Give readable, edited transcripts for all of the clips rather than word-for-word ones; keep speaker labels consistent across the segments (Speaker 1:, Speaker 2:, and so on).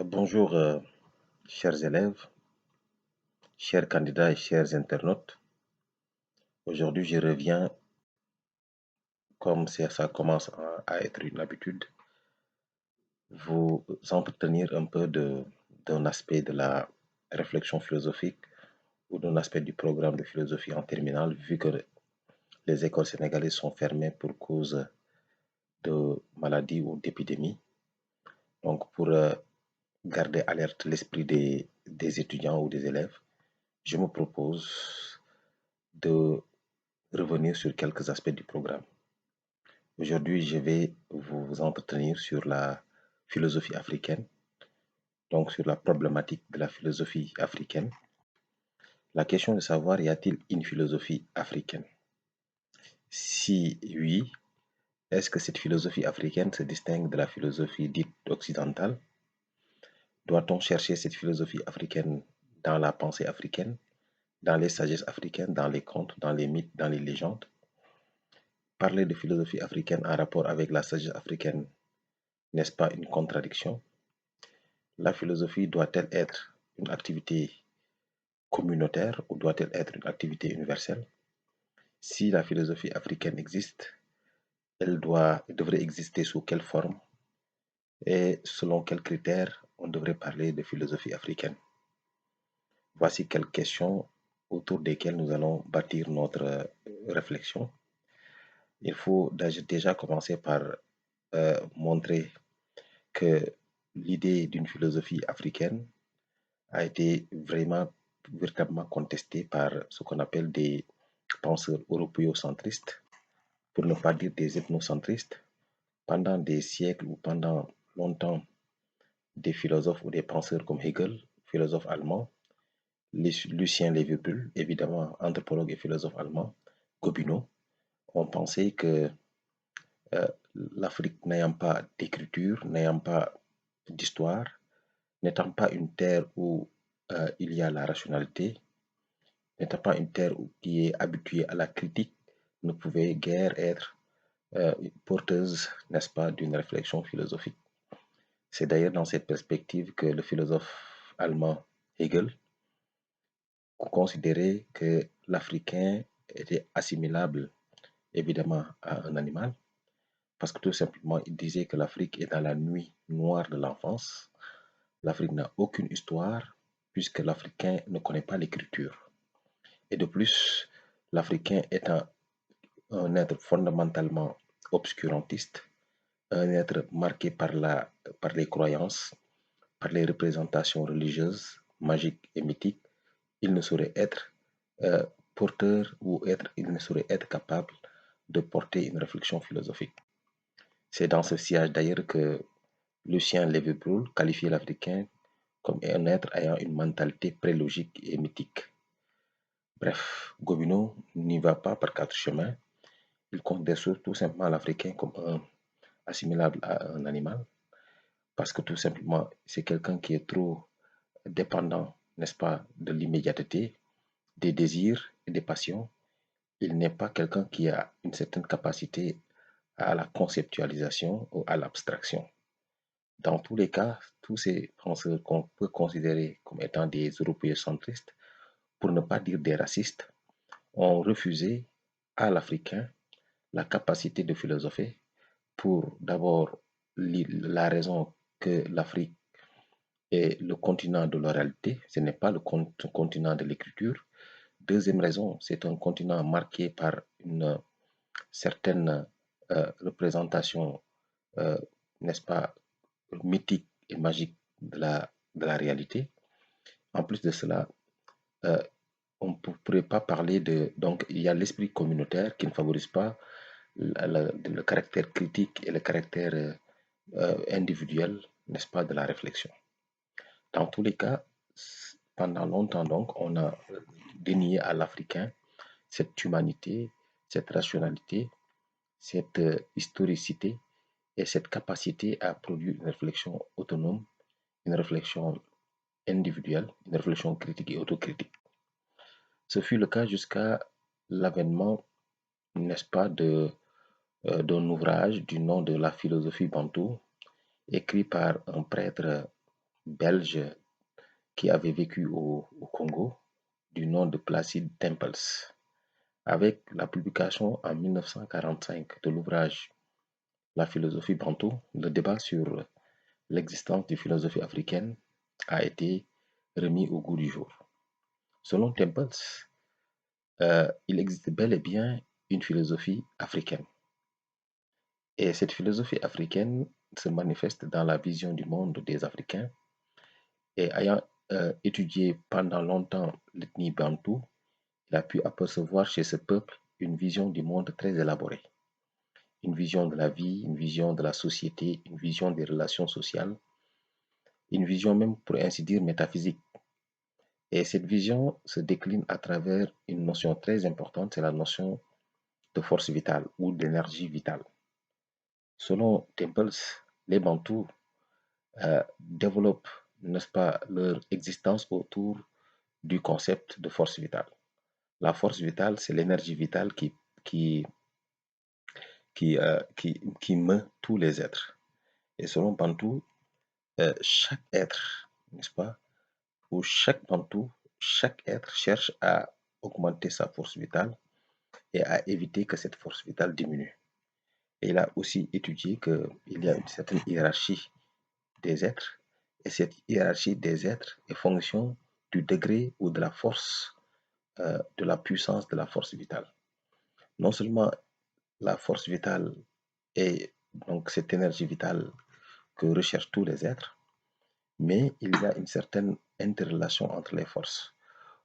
Speaker 1: Bonjour, chers élèves, chers candidats et chers internautes. Aujourd'hui, je reviens, comme ça commence à être une habitude, vous entretenir un peu d'un aspect de la réflexion philosophique ou d'un aspect du programme de philosophie en terminale, vu que les écoles sénégalaises sont fermées pour cause de maladies ou d'épidémies. Donc, pour garder alerte l'esprit des étudiants ou des élèves, je me propose de revenir sur quelques aspects du programme. Aujourd'hui, je vais vous entretenir sur la philosophie africaine, donc sur la problématique de la philosophie africaine. La question de savoir, y a-t-il une philosophie africaine? Si oui, est-ce que cette philosophie africaine se distingue de la philosophie dite occidentale? Doit-on chercher cette philosophie africaine dans la pensée africaine, dans les sagesses africaines, dans les contes, dans les mythes, dans les légendes? Parler de philosophie africaine en rapport avec la sagesse africaine, n'est-ce pas une contradiction? La philosophie doit-elle être une activité communautaire ou doit-elle être une activité universelle? Si la philosophie africaine existe, devrait exister sous quelle forme et selon quels critères on devrait parler de philosophie africaine? Voici quelques questions autour desquelles nous allons bâtir notre réflexion. Il faut déjà commencer par montrer que l'idée d'une philosophie africaine a été véritablement contestée par ce qu'on appelle des penseurs européocentristes, pour ne pas dire des ethnocentristes. Pendant des siècles ou pendant longtemps, des philosophes ou des penseurs comme Hegel, philosophe allemand, Lucien Lévy-Bruhl, évidemment anthropologue et philosophe allemand, Gobineau, ont pensé que euh, l'Afrique n'ayant pas d'écriture, n'ayant pas d'histoire, n'étant pas une terre où il y a la rationalité, n'étant pas une terre qui est habituée à la critique, ne pouvait guère être porteuse, n'est-ce pas, d'une réflexion philosophique. C'est d'ailleurs dans cette perspective que le philosophe allemand Hegel considérait que l'Africain était assimilable évidemment à un animal, parce que tout simplement il disait que l'Afrique est dans la nuit noire de l'enfance. L'Afrique n'a aucune histoire puisque l'Africain ne connaît pas l'écriture. Et de plus, l'Africain est un être fondamentalement obscurantiste, un être marqué par les croyances, par les représentations religieuses, magiques et mythiques. Il ne saurait être euh, porteur il ne saurait être capable de porter une réflexion philosophique. C'est dans ce sillage d'ailleurs que Lucien Lévy-Bruhl qualifiait l'Africain comme un être ayant une mentalité prélogique et mythique. Bref, Gobineau n'y va pas par quatre chemins. Il considère tout simplement l'Africain comme assimilable à un animal, parce que tout simplement, c'est quelqu'un qui est trop dépendant, n'est-ce pas, de l'immédiateté, des désirs et des passions. Il n'est pas quelqu'un qui a une certaine capacité à la conceptualisation ou à l'abstraction. Dans tous les cas, tous ces penseurs qu'on peut considérer comme étant des européocentristes, pour ne pas dire des racistes, ont refusé à l'Africain la capacité de philosopher pour d'abord la raison que l'Afrique est le continent de l'oralité, ce n'est pas le continent de l'écriture. Deuxième raison, c'est un continent marqué par une certaine représentation, euh, n'est-ce pas, mythique et magique de la réalité. En plus de cela, euh, on ne pourrait pas parler de... Donc, il y a l'esprit communautaire qui ne favorise pas le caractère critique et le caractère individuel, n'est-ce pas, de la réflexion. Dans tous les cas, pendant longtemps, donc, on a dénié à l'Africain cette humanité, cette rationalité, cette historicité et cette capacité à produire une réflexion autonome, une réflexion individuelle, une réflexion critique et autocritique. Ce fut le cas jusqu'à l'avènement, n'est-ce pas, d'un ouvrage du nom de la philosophie bantoue, écrit par un prêtre belge qui avait vécu au Congo du nom de Placide Tempels. Avec la publication en 1945 de l'ouvrage La philosophie bantou, le débat sur l'existence de philosophie africaine a été remis au goût du jour. Selon Tempels, il existe bel et bien une philosophie africaine. Et cette philosophie africaine se manifeste dans la vision du monde des Africains. Et ayant étudié pendant longtemps l'ethnie bantou, il a pu apercevoir chez ce peuple une vision du monde très élaborée. Une vision de la vie, une vision de la société, une vision des relations sociales, une vision même, pour ainsi dire, métaphysique. Et cette vision se décline à travers une notion très importante, c'est la notion de force vitale ou d'énergie vitale. Selon Temples, les Bantous développent, n'est-ce pas, leur existence autour du concept de force vitale. La force vitale, c'est l'énergie vitale qui, qui meut tous les êtres. Et selon Bantou, chaque être, n'est-ce pas, ou chaque Bantou, chaque être cherche à augmenter sa force vitale et à éviter que cette force vitale diminue. Et il a aussi étudié qu'il y a une certaine hiérarchie des êtres, et cette hiérarchie des êtres est fonction du degré ou de la force, de la puissance de la force vitale. Non seulement la force vitale est donc cette énergie vitale que recherchent tous les êtres, mais il y a une certaine interrelation entre les forces.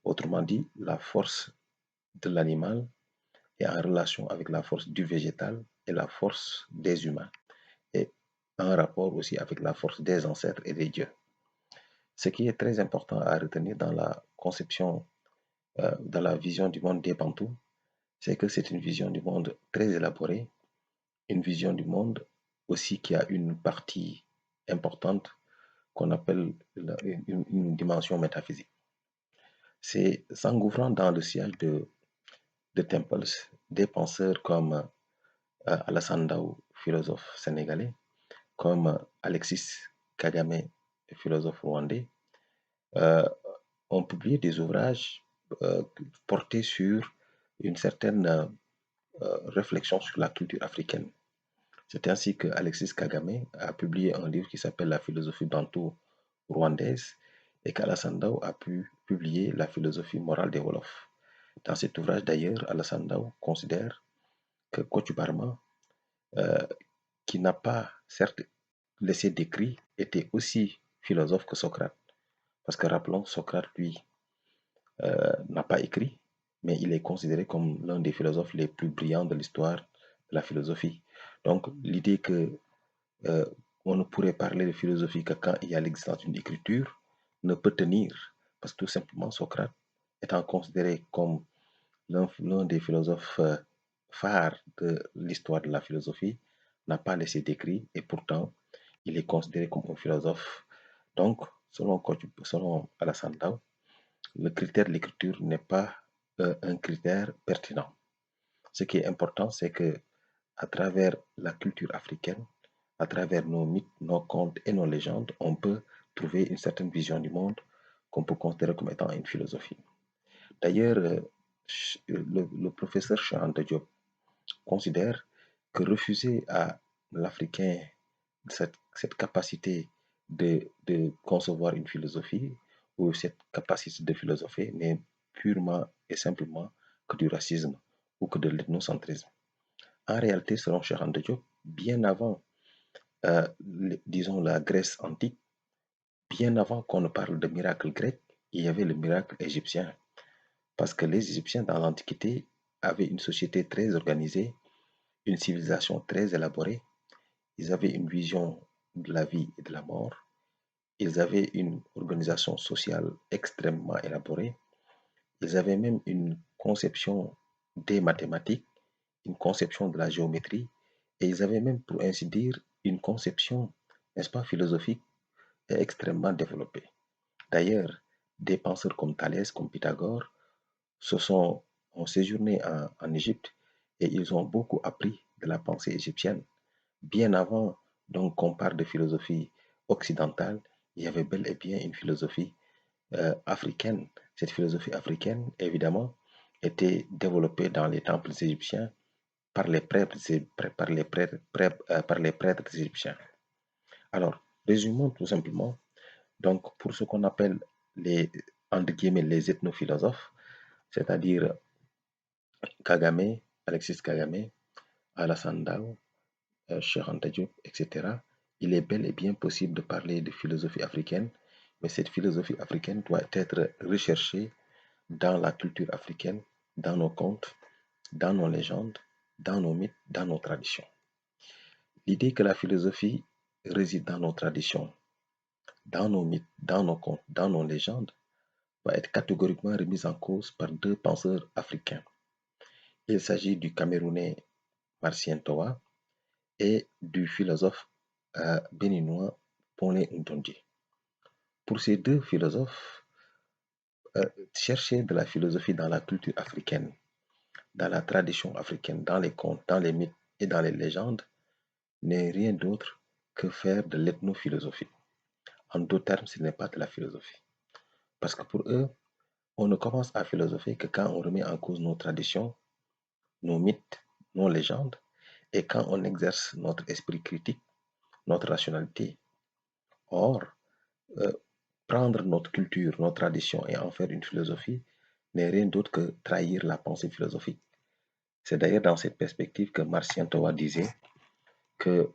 Speaker 1: Autrement dit, la force de l'animal est en relation avec la force du végétal et la force des humains, et en rapport aussi avec la force des ancêtres et des dieux. Ce qui est très important à retenir dans la conception, dans la vision du monde des Bantous, c'est que c'est une vision du monde très élaborée, une vision du monde aussi qui a une partie importante qu'on appelle une dimension métaphysique. C'est s'engouffrant dans le sillage de Temples, des penseurs comme Alassane Ndao, philosophe sénégalais, comme Alexis Kagame, philosophe rwandais, euh, ont publié des ouvrages portés sur une certaine réflexion sur la culture africaine. C'est ainsi que Alexis Kagame a publié un livre qui s'appelle La philosophie bantou rwandaise et qu'Alassane Ndao a pu publier La philosophie morale des Wolofs. Dans cet ouvrage d'ailleurs, Alassane Ndao considère que Kocc Barma, euh, qui n'a pas certes laissé d'écrit, était aussi philosophe que Socrate. Parce que rappelons, Socrate, lui, n'a pas écrit, mais il est considéré comme l'un des philosophes les plus brillants de l'histoire de la philosophie. Donc l'idée que on ne pourrait parler de philosophie que quand il y a l'existence d'une écriture ne peut tenir, parce que tout simplement Socrate, étant considéré comme l'un des philosophes phares de l'histoire de la philosophie, n'a pas laissé d'écrit et pourtant il est considéré comme un philosophe. Donc, selon Alassane Ndao, le critère de l'écriture n'est pas un critère pertinent. Ce qui est important, c'est que à travers la culture africaine, à travers nos mythes, nos contes et nos légendes, on peut trouver une certaine vision du monde qu'on peut considérer comme étant une philosophie. D'ailleurs, le professeur Cheikh Diop considère que refuser à l'Africain cette capacité de concevoir une philosophie ou cette capacité de philosopher n'est purement et simplement que du racisme ou que de l'ethnocentrisme. En réalité, selon Cheikh Anta Diop, bien avant, disons, la Grèce antique, bien avant qu'on ne parle de miracle grec, il y avait le miracle égyptien. Parce que les Égyptiens, dans l'Antiquité, avaient une société très organisée, une civilisation très élaborée. Ils avaient une vision de la vie et de la mort. Ils avaient une organisation sociale extrêmement élaborée. Ils avaient même une conception des mathématiques, une conception de la géométrie, et ils avaient même, pour ainsi dire, une conception, n'est-ce pas, philosophique extrêmement développée. D'ailleurs, des penseurs comme Thalès, comme Pythagore, ont séjourné en Égypte et ils ont beaucoup appris de la pensée égyptienne. Bien avant donc qu'on parle de philosophie occidentale, il y avait bel et bien une philosophie africaine. Cette philosophie africaine, évidemment, était développée dans les temples égyptiens par les prêtres, par les prêtres égyptiens. Alors, résumons tout simplement. Donc, pour ce qu'on appelle les, entre guillemets, les ethnophilosophes, c'est-à-dire Kagame, Alexis Kagame, Alassane Ndao, Cheikh Anta Diop, etc., il est bel et bien possible de parler de philosophie africaine, mais cette philosophie africaine doit être recherchée dans la culture africaine, dans nos contes, dans nos légendes, dans nos mythes, dans nos traditions. L'idée que la philosophie réside dans nos traditions, dans nos mythes, dans nos contes, dans nos légendes, va être catégoriquement remise en cause par deux penseurs africains. Il s'agit du Camerounais Marcien Toa et du philosophe béninois Ponle Ntondi. Pour ces deux philosophes, chercher de la philosophie dans la culture africaine, dans la tradition africaine, dans les contes, dans les mythes et dans les légendes, n'est rien d'autre que faire de l'ethnophilosophie. En d'autres termes, ce n'est pas de la philosophie. Parce que pour eux, on ne commence à philosopher que quand on remet en cause nos traditions, nos mythes, nos légendes, et quand on exerce notre esprit critique, notre rationalité. Or, euh, prendre notre culture, nos traditions et en faire une philosophie n'est rien d'autre que trahir la pensée philosophique. C'est d'ailleurs dans cette perspective que Marcien Toa disait que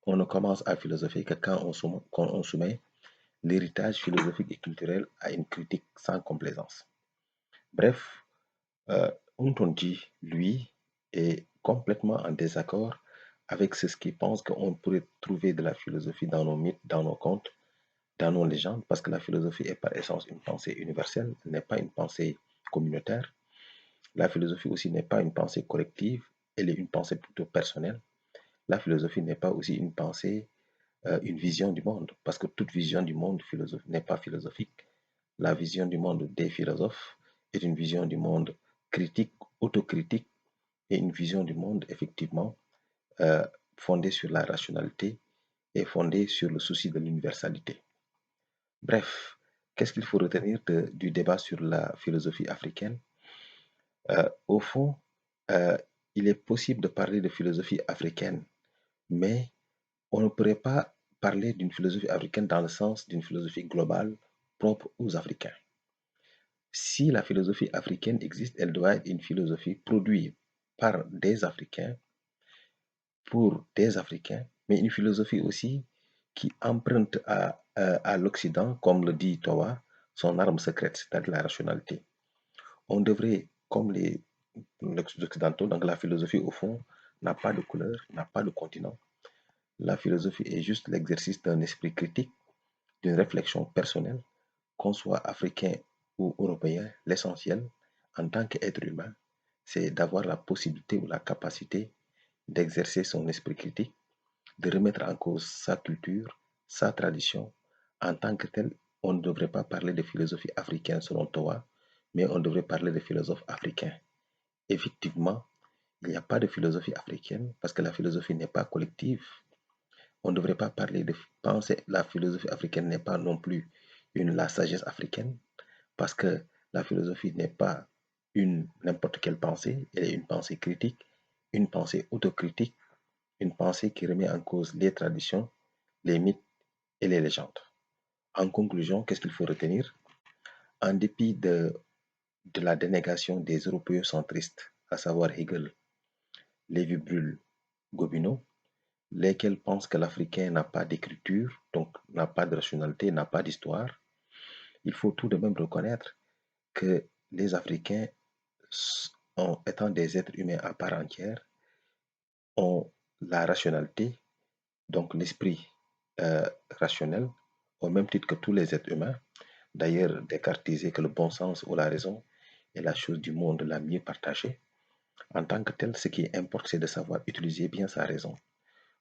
Speaker 1: on ne commence à philosopher que quand on soumet l'héritage philosophique et culturel à une critique sans complaisance. Bref, Ntondi, lui, est complètement en désaccord avec ceux qui pensent qu'on pourrait trouver de la philosophie dans nos mythes, dans nos contes, dans nos légendes, parce que la philosophie est par essence une pensée universelle, n'est pas une pensée communautaire. La philosophie aussi n'est pas une pensée collective, elle est une pensée plutôt personnelle. La philosophie n'est pas aussi une pensée, une vision du monde, parce que toute vision du monde n'est pas philosophique. La vision du monde des philosophes est une vision du monde critique, autocritique, et une vision du monde effectivement euh, fondée sur la rationalité et fondée sur le souci de l'universalité. Bref, qu'est-ce qu'il faut retenir du débat sur la philosophie africaine? Au fond, euh, il est possible de parler de philosophie africaine, mais on ne pourrait pas parler d'une philosophie africaine dans le sens d'une philosophie globale propre aux Africains. Si la philosophie africaine existe, elle doit être une philosophie produite par des Africains, pour des Africains, mais une philosophie aussi qui emprunte à l'Occident, comme le dit Towa, son arme secrète, c'est-à-dire la rationalité. On devrait, comme les Occidentaux, donc la philosophie au fond n'a pas de couleur, n'a pas de continent. La philosophie est juste l'exercice d'un esprit critique, d'une réflexion personnelle, qu'on soit africain ou européen. L'essentiel, en tant qu'être humain, c'est d'avoir la possibilité ou la capacité d'exercer son esprit critique, de remettre en cause sa culture, sa tradition. En tant que tel, on ne devrait pas parler de philosophie africaine selon Towa, mais on devrait parler de philosophes africains. Effectivement, il n'y a pas de philosophie africaine parce que la philosophie n'est pas collective. On ne devrait pas parler de penser. La philosophie africaine n'est pas non plus la sagesse africaine parce que la philosophie n'est pas une n'importe quelle pensée. Elle est une pensée critique, une pensée autocritique, une pensée qui remet en cause les traditions, les mythes et les légendes. En conclusion, qu'est-ce qu'il faut retenir? En dépit de la dénégation des européocentristes, à savoir Hegel, Lévi-Bruhl, Gobineau, lesquels pensent que l'Africain n'a pas d'écriture, donc n'a pas de rationalité, n'a pas d'histoire, il faut tout de même reconnaître que les Africains, étant des êtres humains à part entière, ont la rationalité, donc l'esprit rationnel, au même titre que tous les êtres humains. D'ailleurs, Descartes disait que le bon sens ou la raison est la chose du monde la mieux partagée. En tant que tel, ce qui importe, c'est de savoir utiliser bien sa raison.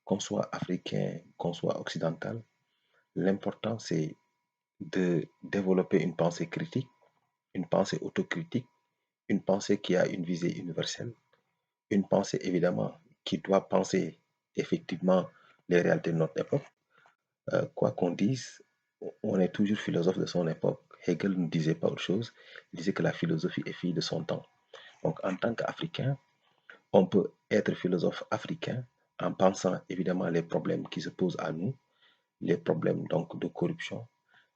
Speaker 1: Qu'on soit africain, qu'on soit occidental, l'important, c'est de développer une pensée critique, une pensée autocritique, une pensée qui a une visée universelle, une pensée évidemment qui doit penser effectivement les réalités de notre époque. Quoi qu'on dise, on est toujours philosophe de son époque. Hegel ne disait pas autre chose. Il disait que la philosophie est fille de son temps. Donc, en tant qu'Africain, on peut être philosophe africain en pensant évidemment les problèmes qui se posent à nous, les problèmes donc de corruption,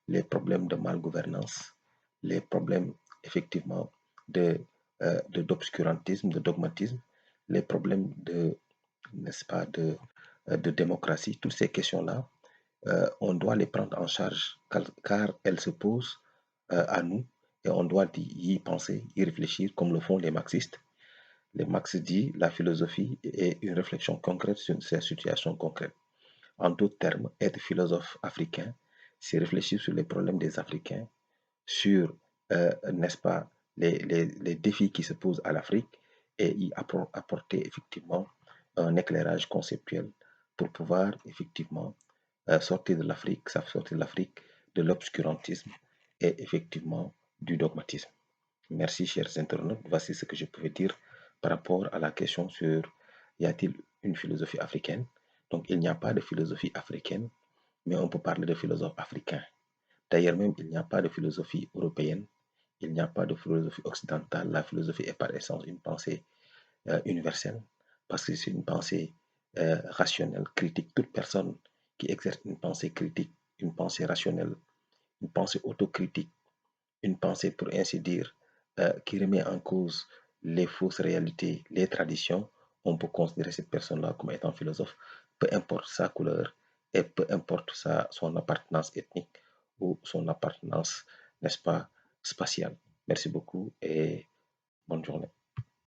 Speaker 1: les problèmes de malgouvernance, les problèmes effectivement d'obscurantisme, de dogmatisme, les problèmes de, n'est-ce pas, de démocratie, toutes ces questions-là, on doit les prendre en charge car elles se posent à nous et on doit y penser, y réfléchir comme le font les marxistes. Les marxistes disent la philosophie est une réflexion concrète sur ces situations concrètes. En d'autres termes, être philosophe africain, c'est réfléchir sur les problèmes des Africains, sur, n'est-ce pas, les défis qui se posent à l'Afrique et y apporter effectivement un éclairage conceptuel pour pouvoir effectivement sortir de l'Afrique, sortir de l'Afrique de l'obscurantisme et effectivement du dogmatisme. Merci, chers internautes. Voici ce que je pouvais dire par rapport à la question sur y a-t-il une philosophie africaine? Donc, il n'y a pas de philosophie africaine, mais on peut parler de philosophe africain. D'ailleurs, même, il n'y a pas de philosophie européenne, il n'y a pas de philosophie occidentale. La philosophie est par essence une pensée universelle, parce que c'est une pensée rationnelle, critique. Toute personne qui exerce une pensée critique, une pensée rationnelle, une pensée autocritique, une pensée, pour ainsi dire, qui remet en cause les fausses réalités, les traditions, on peut considérer cette personne-là comme étant philosophe, peu importe sa couleur et peu importe son appartenance ethnique ou son appartenance, n'est-ce pas, spatiale. Merci beaucoup et bonne journée.